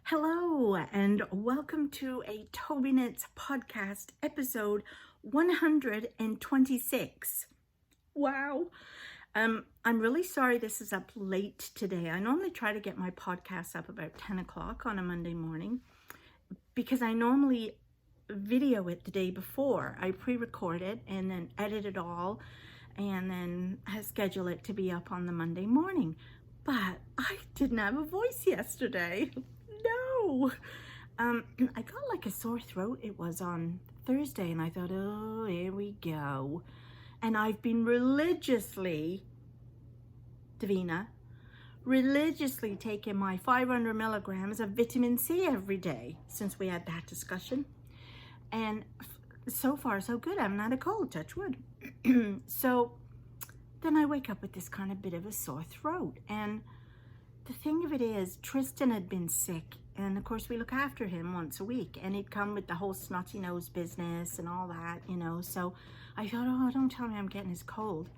Hello and welcome to a Tobyknits podcast episode 126. Wow. I'm really sorry this is up late today. I normally try to get my podcast up about 10 o'clock on a Monday morning because I normally video it the day before. I pre-record it and then edit it all and then schedule it to be up on the Monday morning. But I didn't have a voice yesterday. No. I got like a sore throat. It was on Thursday and I thought, oh, here we go. And I've been religiously taking my 500 milligrams of vitamin C every day since we had that discussion. And so far, so good. I haven't had a cold, touch wood. So then I wake up with this kind of bit of a sore throat. And the thing of it is, Tristan had been sick. And of course, we look after him once a week. And he'd come with the whole snotty nose business and all that, you know. So I thought, oh, don't tell me I'm getting his cold.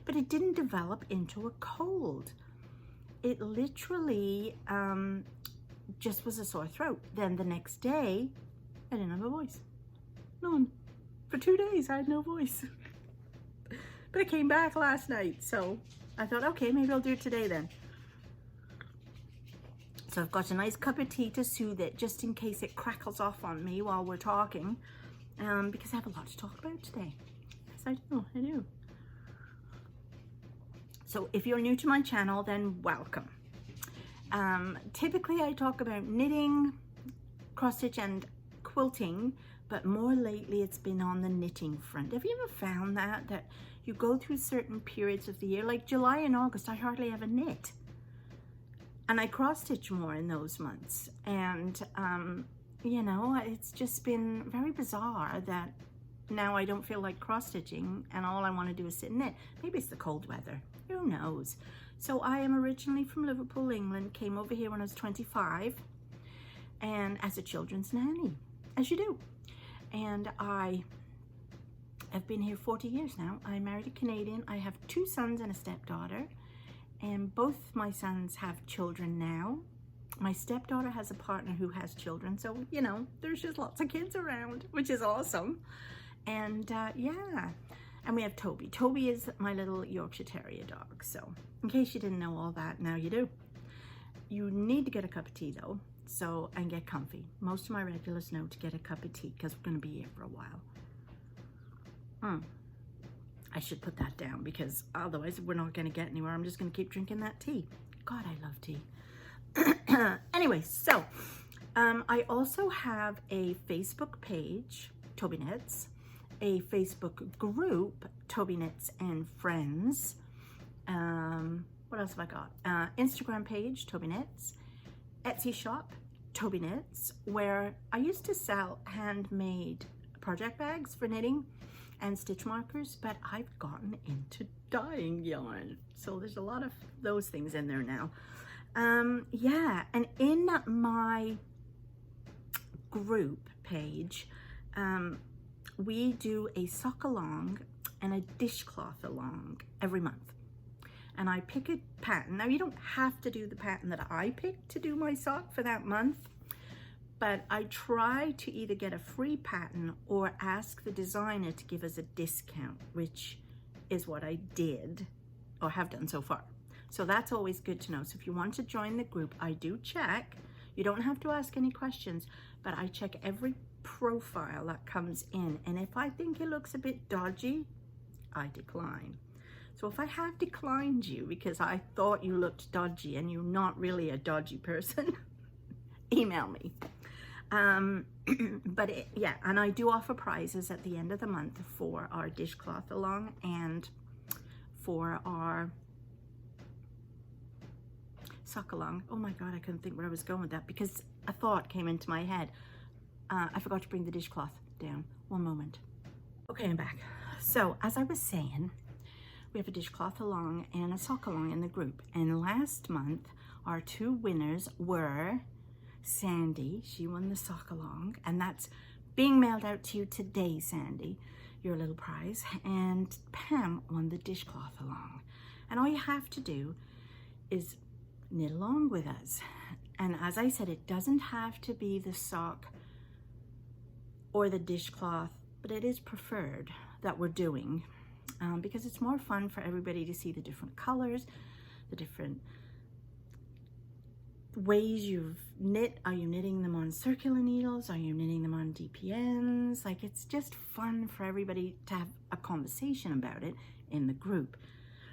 But it didn't develop into a cold. It literally just was a sore throat. Then the next day, I didn't have a voice. None. For 2 days, I had no voice. But it came back last night. So I thought, okay, maybe I'll do it today then. So I've got a nice cup of tea to soothe it, just in case it crackles off on me while we're talking, because I have a lot to talk about today. Yes, I do. So if you're new to my channel, then welcome. Typically I talk about knitting, cross stitch and quilting, but more lately it's been on the knitting front. Have you ever found that you go through certain periods of the year, like July and August, I hardly ever knit. And I cross stitch more in those months. And, you know, it's just been very bizarre that now I don't feel like cross stitching and all I want to do is sit and knit. Maybe it's the cold weather, who knows? So I am originally from Liverpool, England, came over here when I was 25 and as a children's nanny, as you do. And I have been here 40 years now. I married a Canadian. I have 2 sons and a stepdaughter. And both my sons have children now. My stepdaughter has a partner who has children. So, you know, there's just lots of kids around, which is awesome. And yeah, and we have Toby. Toby is my little Yorkshire Terrier dog. So in case you didn't know all that, now you do. You need to get a cup of tea though, and get comfy. Most of my regulars know to get a cup of tea because we're gonna be here for a while. I should put that down because otherwise we're not going to get anywhere. I'm just going to keep drinking that tea. God, I love tea. Anyway, so I also have a Facebook page, Tobyknits, a Facebook group, Tobyknits and Friends. What else have I got? Instagram page, Tobyknits, Etsy shop, Tobyknits, where I used to sell handmade project bags for knitting and stitch markers, but I've gotten into dyeing yarn. So there's a lot of those things in there now. Yeah, and in my group page, we do a sock along and a dishcloth along every month. And I pick a pattern. Now you don't have to do the pattern that I picked to do my sock for that month, but I try to either get a free pattern or ask the designer to give us a discount, which is what I did or have done so far. So that's always good to know. So if you want to join the group, I do check. You don't have to ask any questions, but I check every profile that comes in. And if I think it looks a bit dodgy, I decline. So if I have declined you because I thought you looked dodgy and you're not really a dodgy person, email me. But yeah, and I do offer prizes at the end of the month for our dishcloth along and for our sock along. Oh my God, I couldn't think where I was going with that because a thought came into my head. I forgot to bring the dishcloth down. One moment. Okay, I'm back. So as I was saying, we have a dishcloth along and a sock along in the group. And last month, our 2 winners were Sandy, she won the sock along, and that's being mailed out to you today, Sandy, your little prize. And Pam won the dishcloth along. And all you have to do is knit along with us. And as I said, it doesn't have to be the sock or the dishcloth, but it is preferred that we're doing because it's more fun for everybody to see the different colors, the different ways you've knit. Are you knitting them on circular needles? Are you knitting them on DPNs? Like, it's just fun for everybody to have a conversation about it in the group,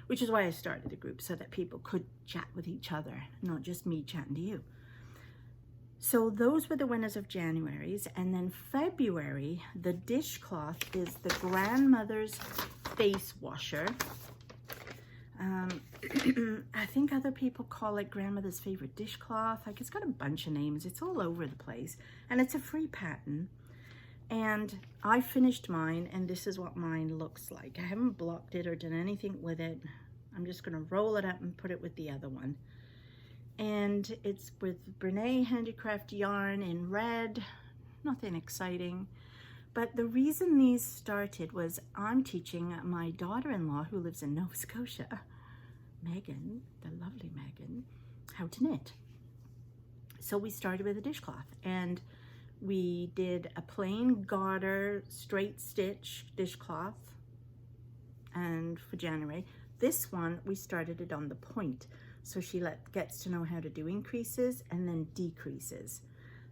which is why I started the group, so that people could chat with each other, not just me chatting to you. So those were the winners of January's. And then February, the dishcloth is the grandmother's face washer. I think other people call it grandmother's favorite dishcloth. Like, it's got a bunch of names. It's all over the place. And it's a free pattern. And I finished mine, and this is what mine looks like. I haven't blocked it or done anything with it. I'm just going to roll it up and put it with the other one. And it's with Brene Handicraft yarn in red. Nothing exciting. But the reason these started was I'm teaching my daughter-in-law, who lives in Nova Scotia, Megan, the lovely Megan, how to knit. So we started with a dishcloth, and we did a plain garter straight stitch dishcloth, and for January. This one, we started it on the point. So she gets to know how to do increases and then decreases.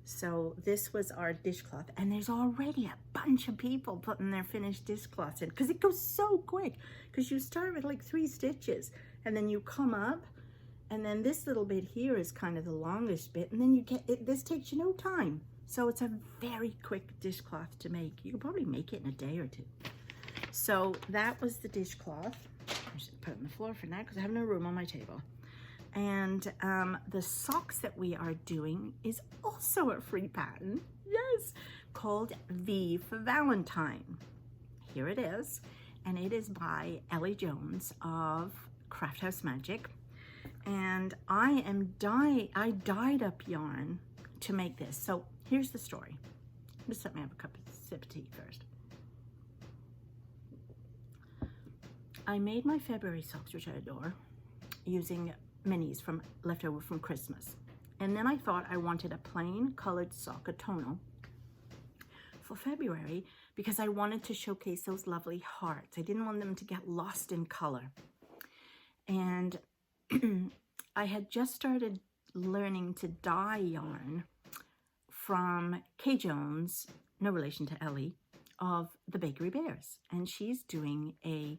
So this was our dishcloth, and there's already a bunch of people putting their finished dishcloths in, because it goes so quick, because you start with like 3 stitches and then you come up, and then this little bit here is kind of the longest bit, and then you get it. This takes you no time. So it's a very quick dishcloth to make. You could probably make it in a day or 2. So that was the dishcloth. I should put it on the floor for now because I have no room on my table. And the socks that we are doing is also a free pattern, yes, called V for Valentine. Here it is, and it is by Ellie Jones of Craft House Magic. And I dyed up yarn to make this. So here's the story. Just let me have a sip of tea first. I made my February socks, which I adore, using minis from leftover from Christmas. And then I thought I wanted a plain colored sock, a tonal, for February, because I wanted to showcase those lovely hearts. I didn't want them to get lost in color. And I had just started learning to dye yarn from Kay Jones, no relation to Ellie, of the Bakery Bears. And she's doing a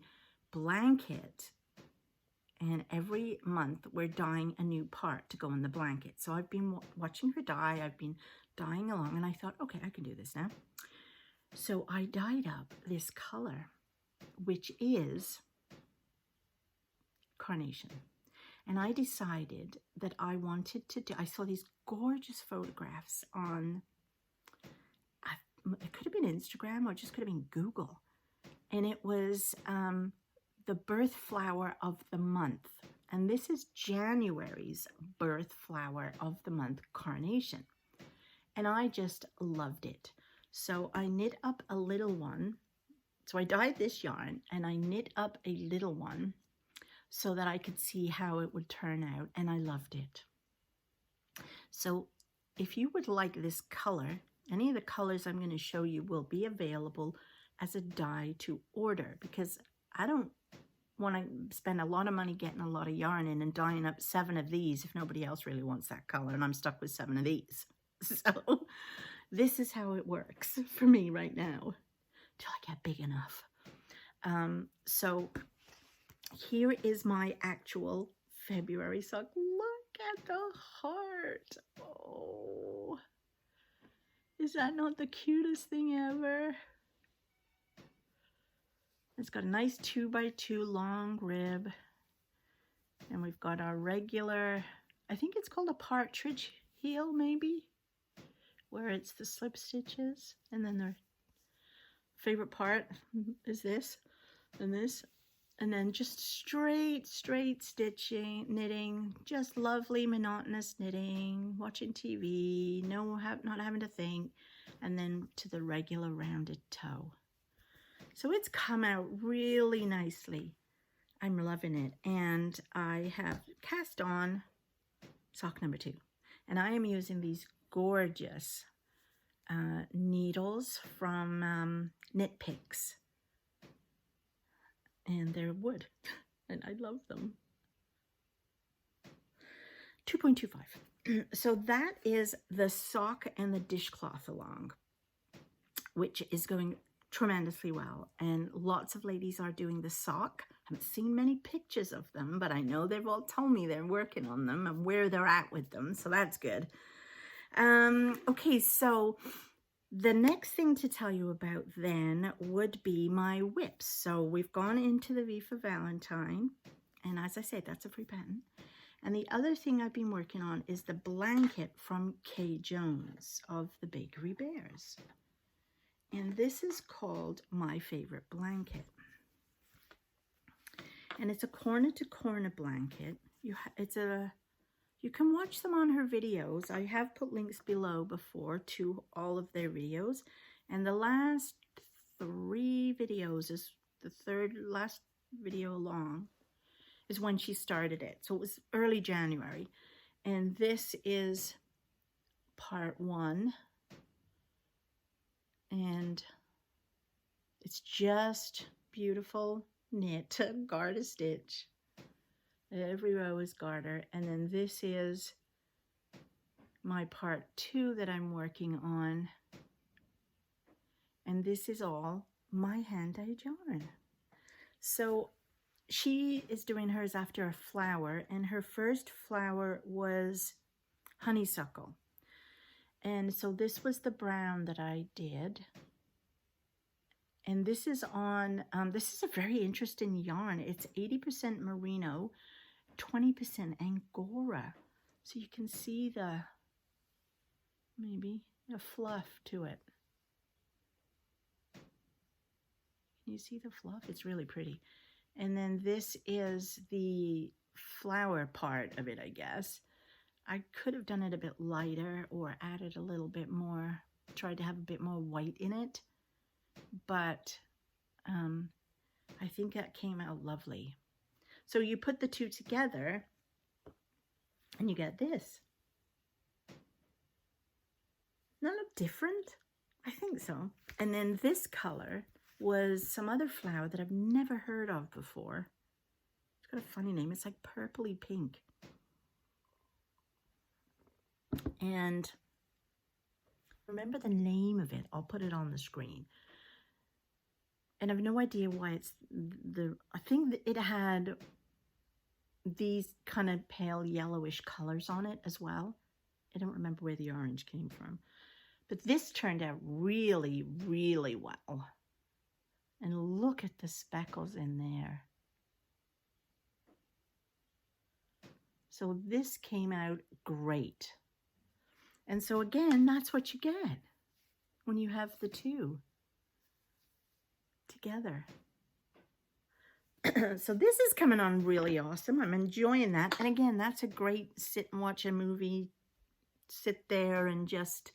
blanket, and every month we're dyeing a new part to go in the blanket. So I've been watching her dye. I've been dyeing along, and I thought, okay, I can do this now. So I dyed up this color, which is Carnation. And I decided that I wanted to do, I saw these gorgeous photographs on, it could have been Instagram or it just could have been Google. And it was the birth flower of the month. And this is January's birth flower of the month, Carnation. And I just loved it. So I knit up a little one. So I dyed this yarn and I knit up a little one so that I could see how it would turn out, and I loved it. So if you would like this color, any of the colors I'm going to show you will be available as a dye to order, because I don't want to spend a lot of money getting a lot of yarn in and dyeing up 7 of these if nobody else really wants that color, and I'm stuck with 7 of these. So this is how it works for me right now till I get big enough. So here is my actual February sock. Look at the heart. Oh, is that not the cutest thing ever? It's got a nice 2x2 long rib. And we've got our regular, I think it's called a partridge heel maybe, where it's the slip stitches. And then the favorite part is this and this. And then just straight stitching, knitting, just lovely monotonous knitting, watching TV, not having to think, and then to the regular rounded toe. So it's come out really nicely. I'm loving it. And I have cast on sock number 2. And I am using these gorgeous needles from Knit Picks. And they're wood, and I love them. 2.25. So that is the sock and the dishcloth along, which is going tremendously well. And lots of ladies are doing the sock. I haven't seen many pictures of them, but I know they've all told me they're working on them and where they're at with them. So that's good. Okay, so the next thing to tell you about then would be my whips. So we've gone into the V for Valentine. And as I said, that's a free pattern. And the other thing I've been working on is the blanket from Kay Jones of the Bakery Bears. And this is called My Favorite Blanket. And it's a corner to corner blanket. You can watch them on her videos. I have put links below before to all of their videos. And the last 3 videos is the last video along is when she started it. So it was early January. And this is part 1. And it's just beautiful knit, garter stitch. Every row is garter. And then this is my part 2 that I'm working on. And this is all my hand-dyed yarn. So she is doing hers after a flower, and her first flower was honeysuckle. And so this was the brown that I did. And this is on, this is a very interesting yarn. It's 80% merino, 20% Angora. So you can see maybe a fluff to it. Can you see the fluff? It's really pretty. And then this is the flower part of it, I guess. I could have done it a bit lighter or added a little bit more, tried to have a bit more white in it. But I think that came out lovely. So you put the two together and you get this. Doesn't that look different? I think so. And then this color was some other flower that I've never heard of before. It's got a funny name. It's like purpley pink. And remember the name of it. I'll put it on the screen. And I have no idea why it's I think that it had these kind of pale yellowish colors on it as well. I don't remember where the orange came from. But this turned out really, really well. And look at the speckles in there. So this came out great. And so again, that's what you get when you have the two together. So this is coming on really awesome. I'm enjoying that. And again, that's a great sit and watch a movie, sit there and just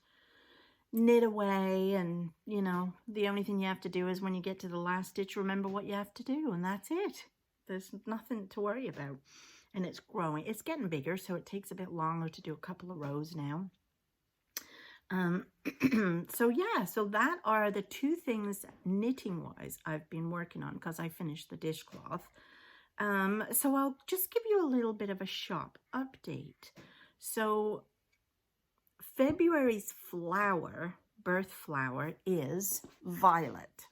knit away. And, you know, the only thing you have to do is when you get to the last stitch, remember what you have to do. And that's it. There's nothing to worry about. And it's growing. It's getting bigger, so it takes a bit longer to do a couple of rows now. So yeah, so that are the two things knitting wise I've been working on because I finished the dishcloth. So I'll just give you a little bit of a shop update. So February's flower, birth flower, is violet.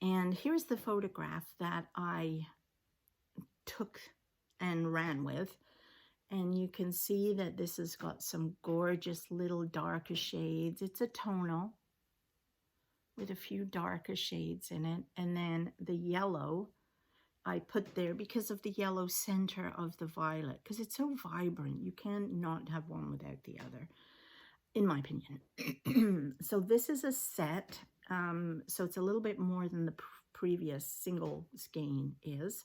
And here's the photograph that I took and ran with. And you can see that this has got some gorgeous little darker shades. It's a tonal with a few darker shades in it. And then the yellow I put there because of the yellow center of the violet. Because it's so vibrant. You cannot have one without the other, in my opinion. So this is a set. So it's a little bit more than the previous single skein is.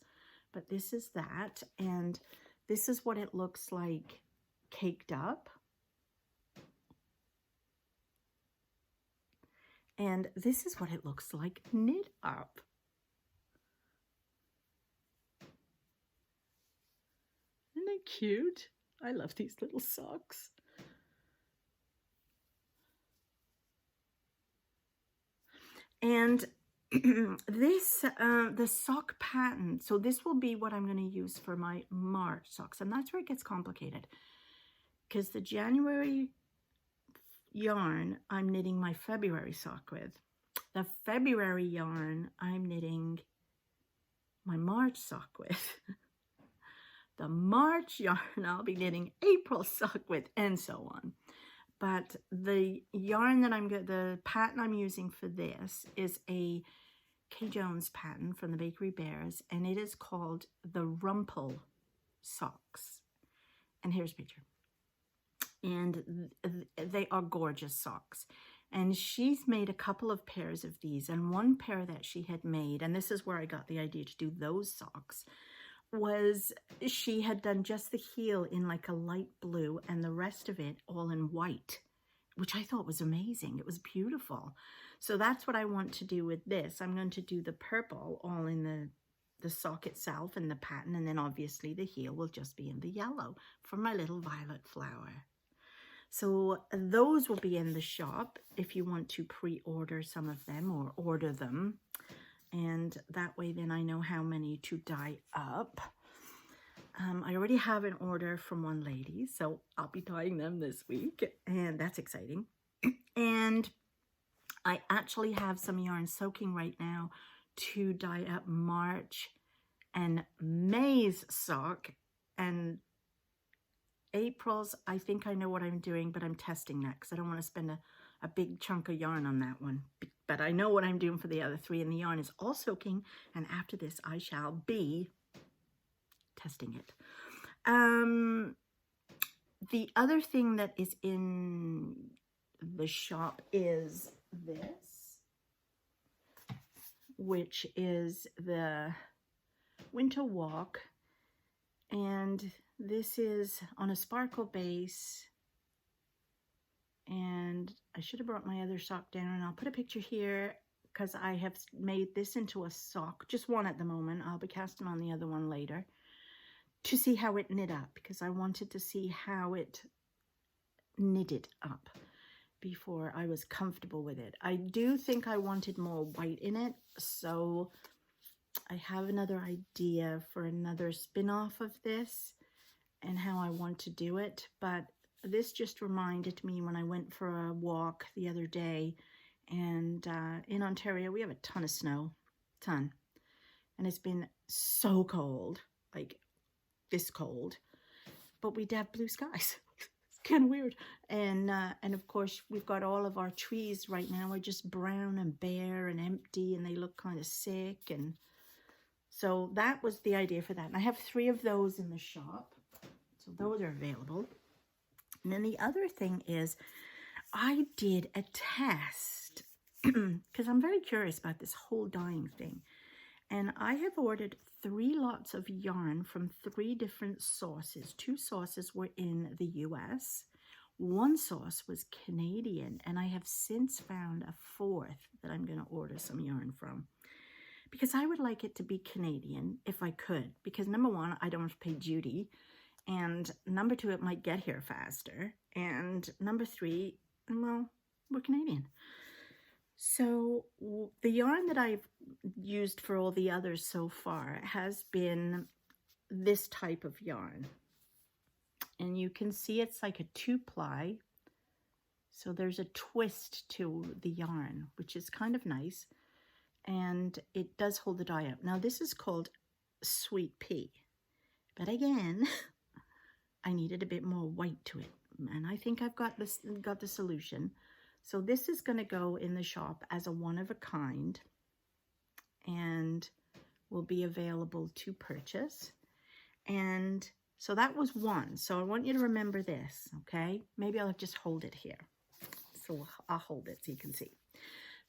But this is that. And this is what it looks like caked up. And this is what it looks like knit up. Isn't it cute? I love these little socks. And this, the sock pattern, so this will be what I'm going to use for my March socks. And that's where it gets complicated. Because the January yarn, I'm knitting my February sock with. The February yarn, I'm knitting my March sock with. The March yarn, I'll be knitting April sock with, and so on. But the yarn that the pattern I'm using for this is a K. Jones pattern from the Bakery Bears, and it is called the Rumple socks. And here's a picture. And they are gorgeous socks. And she's made a couple of pairs of these, and one pair that she had made, and this is where I got the idea to do those socks, was she had done just the heel in like a light blue and the rest of it all in white, which I thought was amazing. It was beautiful. So that's what I want to do with this. I'm going to do the purple all in the sock itself and the pattern, and then obviously the heel will just be in the yellow for my little violet flower. So those will be in the shop if you want to pre-order some of them or order them. And that way then I know how many to dye up. I already have an order from one lady, so I'll be dyeing them this week, and that's exciting. And I actually have some yarn soaking right now to dye up March and May's sock, and April's, I think I know what I'm doing, but I'm testing that because I don't want to spend a big chunk of yarn on that one. But I know what I'm doing for the other three, and the yarn is all soaking, and after this I shall be testing it. The other thing that is in the shop is this, which is the Winter Walk, and this is on a sparkle base, and I should have brought my other sock down, and I'll put a picture here because I have made this into a sock, just one at the moment. I'll be casting on the other one later to see how it knit up, because I wanted to see how it knitted up before I was comfortable with it. I do think I wanted more white in it, so I have another idea for another spin-off of this and how I want to do it, but this just reminded me when I went for a walk the other day, and in Ontario we have a ton of snow, and it's been so cold, like this cold, but we have blue skies. It's kind of weird, and of course we've got all of our trees right now are just brown and bare and empty, and they look kind of sick, and so that was the idea for that. And I have 3 of those in the shop, so those are available. And then the other thing is I did a test because I'm very curious about this whole dyeing thing. And I have ordered 3 lots of yarn from 3 different sources. 2 sources were in the US. 1 source was Canadian. And I have since found a 4th that I'm going to order some yarn from, because I would like it to be Canadian if I could. Because number 1, I don't have to pay duty. And number 2, it might get here faster. And number 3, well, we're Canadian. So the yarn that I've used for all the others so far has been this type of yarn. And you can see it's like a 2-ply. So there's a twist to the yarn, which is kind of nice. And it does hold the dye up. Now this is called Sweet Pea. But again, I needed a bit more white to it, and I think I've got the solution. So this is going to go in the shop as a one-of-a-kind and will be available to purchase. And so that was one. So I want you to remember this, okay? Maybe I'll just hold it here. So I'll hold it so you can see.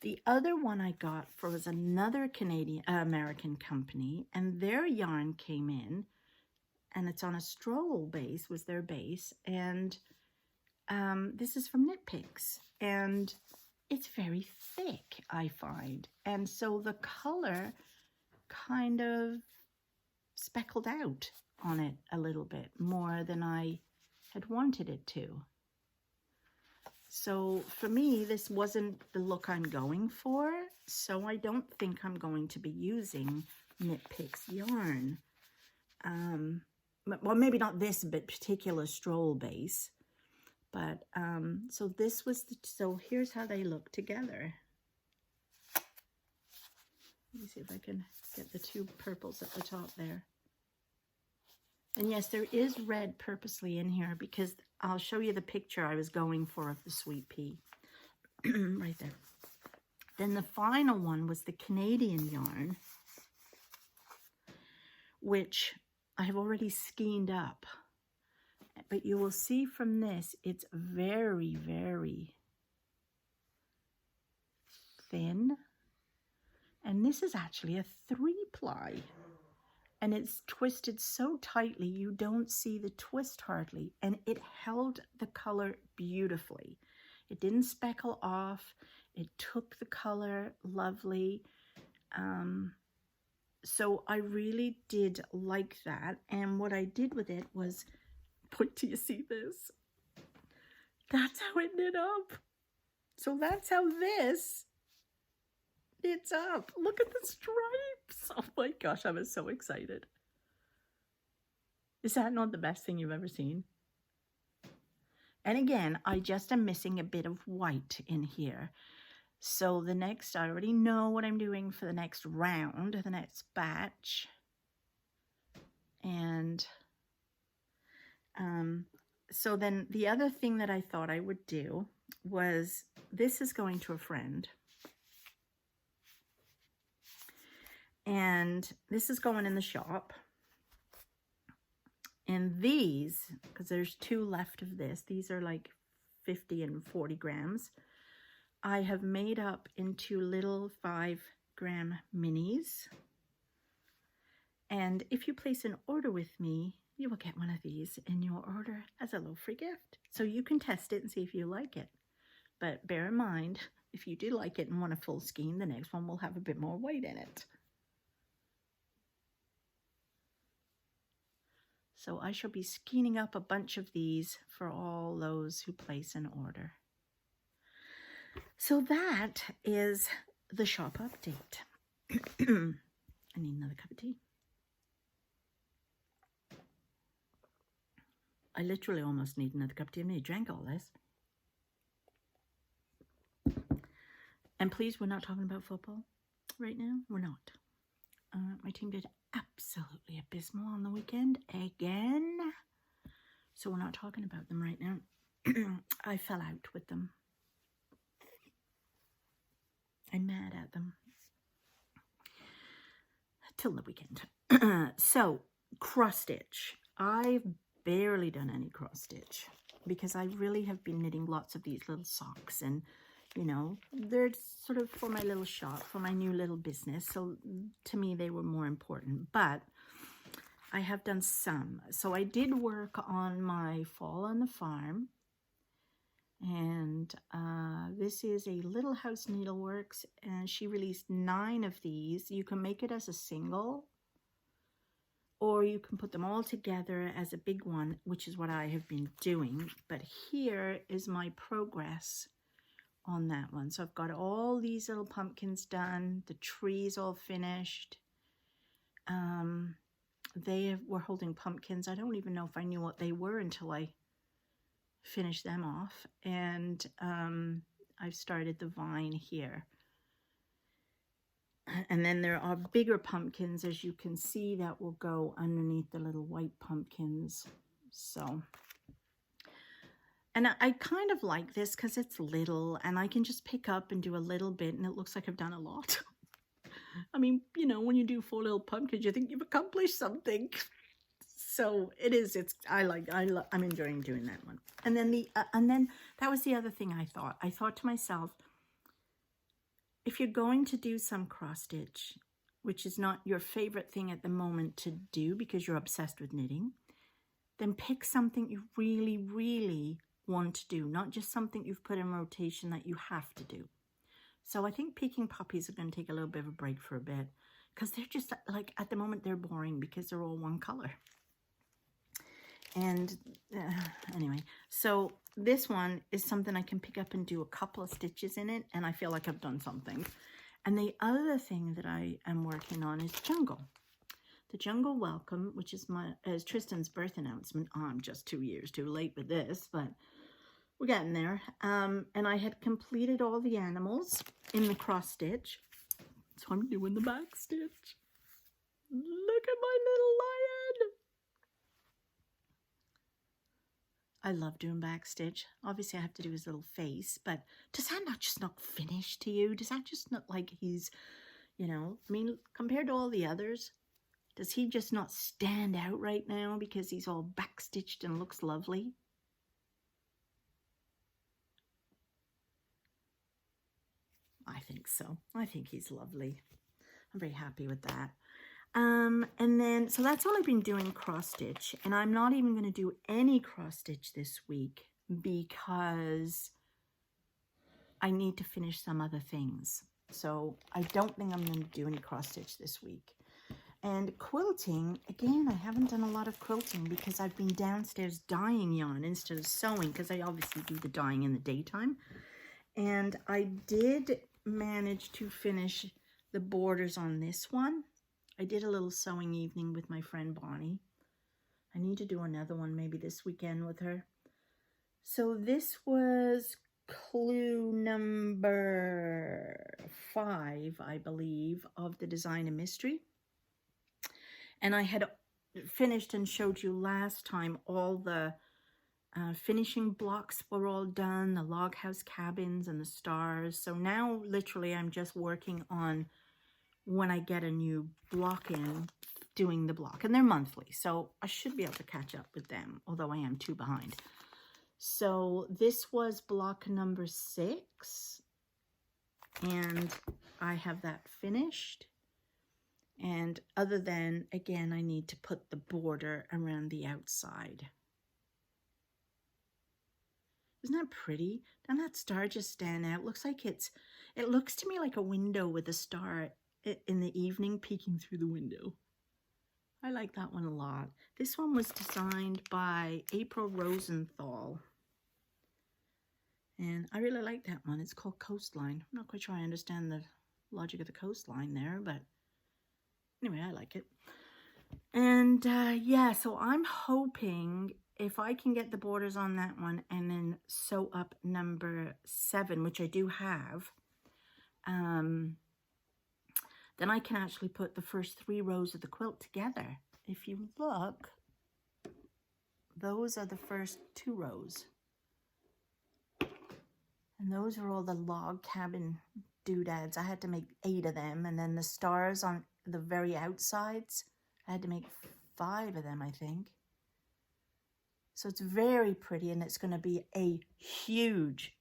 The other one I got was another American company, and their yarn came in, and it's on a stroll base, was their base, and this is from Knit Picks, and it's very thick, I find, and so the color kind of speckled out on it a little bit more than I had wanted it to. So for me, this wasn't the look I'm going for, so I don't think I'm going to be using Knit Picks yarn. Well, maybe not this particular stroll base, but so this was so here's how they look together. Let me see if I can get the two purples at the top there. And yes, there is red purposely in here because I'll show you the picture I was going for of the sweet pea. Right there. Then the final one was the Canadian yarn, which I have already skeined up. But you will see from this, it's very, very thin. And this is actually a 3-ply. And it's twisted so tightly, you don't see the twist hardly. And it held the color beautifully. It didn't speckle off. It took the color lovely. So I really did like that. And what I did with it was, wait till you see this. That's how it knit up. So that's how this knits up. Look at the stripes. Oh my gosh, I was so excited. Is that not the best thing you've ever seen? And again, I just am missing a bit of white in here. So the next, I already know what I'm doing for the next round, the next batch. And so then the other thing that I thought I would do was, this is going to a friend. And this is going in the shop. And these, because there's 2 left of this, these are like 50 and 40 grams. I have made up into little 5-gram minis. And if you place an order with me, you will get one of these in your order as a little free gift. So you can test it and see if you like it. But bear in mind, if you do like it and want a full skein, the next one will have a bit more weight in it. So I shall be skeening up a bunch of these for all those who place an order. So that is the shop update. I need another cup of tea. I literally almost need another cup of tea. I mean, I drank all this. And please, we're not talking about football right now. We're not. My team did absolutely abysmal on the weekend again. So we're not talking about them right now. I fell out with them. I'm mad at them. Till the weekend. So, cross stitch. I've barely done any cross stitch because I really have been knitting lots of these little socks, and you know, they're sort of for my little shop, for my new little business. So to me, they were more important, but I have done some. So I did work on my Fall on the Farm. And this is a Little House Needleworks, and she released 9 of these. You can make it as a single, or you can put them all together as a big one, which is what I have been doing. But here is my progress on that one. So I've got all these little pumpkins done, the trees all finished. They were holding pumpkins. I don't even know if I knew what they were until I finish them off. And I've started the vine here, and then there are bigger pumpkins, as you can see, that will go underneath the little white pumpkins. So, and I kind of like this because it's little and I can just pick up and do a little bit, and it looks like I've done a lot. I mean, you know, when you do 4 little pumpkins, you think you've accomplished something. So it is, I'm enjoying doing that one. And then that was the other thing I thought. I thought to myself, if you're going to do some cross stitch, which is not your favorite thing at the moment to do because you're obsessed with knitting, then pick something you really, really want to do, not just something you've put in rotation that you have to do. So I think Peking Puppies are going to take a little bit of a break for a bit, because they're just like, at the moment, they're boring because they're all one color. And anyway, so this one is something I can pick up and do a couple of stitches in it, and I feel like I've done something. And the other thing that I am working on is Jungle. The Jungle Welcome, which is Tristan's birth announcement. Oh, I'm just 2 years too late with this, but we're getting there. And I had completed all the animals in the cross stitch. So I'm doing the back stitch. Look at my little lion. I love doing back stitch. Obviously I have to do his little face, but does that not just not finish to you? Does that just not like he's, you know, I mean, compared to all the others, does he just not stand out right now because he's all back stitched and looks lovely? I think so. I think he's lovely. I'm very happy with that. And then, so that's all I've been doing cross stitch, and I'm not even going to do any cross stitch this week because I need to finish some other things. So I don't think I'm going to do any cross stitch this week. And quilting, again, I haven't done a lot of quilting because I've been downstairs dyeing yarn instead of sewing, because I obviously do the dyeing in the daytime. And I did manage to finish the borders on this one. I did a little sewing evening with my friend Bonnie. I need to do another one maybe this weekend with her. So this was clue number 5, I believe, of the Design a Mystery. And I had finished and showed you last time all the finishing blocks were all done, the log house cabins and the stars. So now literally I'm just working on when I get a new block in, doing the block, and they're monthly, so I should be able to catch up with them, although I am 2 behind. So this was block number 6, and I have that finished. And other than, again, I need to put the border around the outside. Isn't that pretty? Doesn't that star just stand out? Looks like it looks to me like a window with a star in the evening peeking through the window. I like that one a lot. This one was designed by April Rosenthal. And I really like that one. It's called Coastline. I'm not quite sure I understand the logic of the coastline there, but anyway, I like it. And yeah, so I'm hoping if I can get the borders on that one and then sew up number 7, which I do have, then I can actually put the first 3 rows of the quilt together. If you look, those are the first 2 rows. And those are all the log cabin doodads. I had to make 8 of them. And then the stars on the very outsides, I had to make 5 of them, I think. So it's very pretty, and it's going to be a huge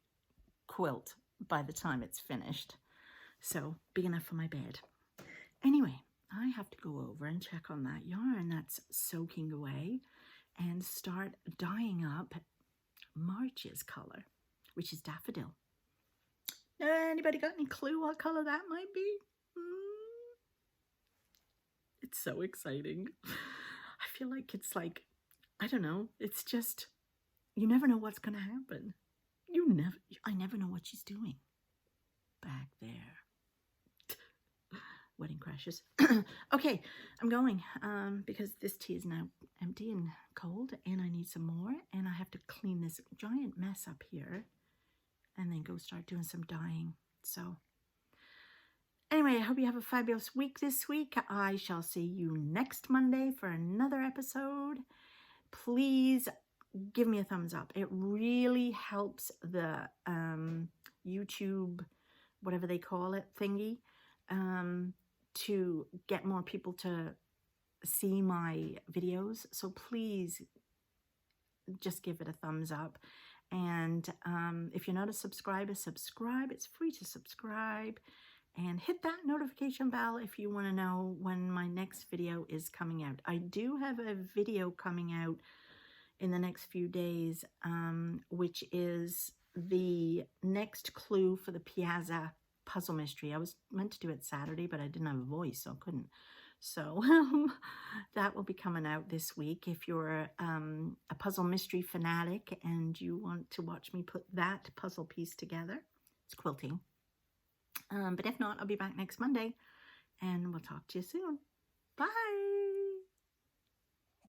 quilt by the time it's finished. So big enough for my bed. Anyway, I have to go over and check on that yarn that's soaking away and start dyeing up March's color, which is daffodil. Anybody got any clue what color that might be? It's so exciting. I feel like it's like, I don't know, it's just, you never know what's going to happen. I never know what she's doing back there. Wedding crashes. Okay, I'm going because this tea is now empty and cold, and I need some more, and I have to clean this giant mess up here and then go start doing some dyeing. So anyway, I hope you have a fabulous week this week. I shall see you next Monday for another episode. Please give me a thumbs up. It really helps the YouTube, whatever they call it, thingy, to get more people to see my videos. So please just give it a thumbs up. And if you're not a subscriber, subscribe. It's free to subscribe. And hit that notification bell if you want to know when my next video is coming out. I do have a video coming out in the next few days, which is the next clue for the Piazza puzzle mystery. I was meant to do it Saturday, but I didn't have a voice, so I couldn't. So that will be coming out this week. If you're a puzzle mystery fanatic and you want to watch me put that puzzle piece together, it's quilting. But if not, I'll be back next Monday, and we'll talk to you soon. Bye!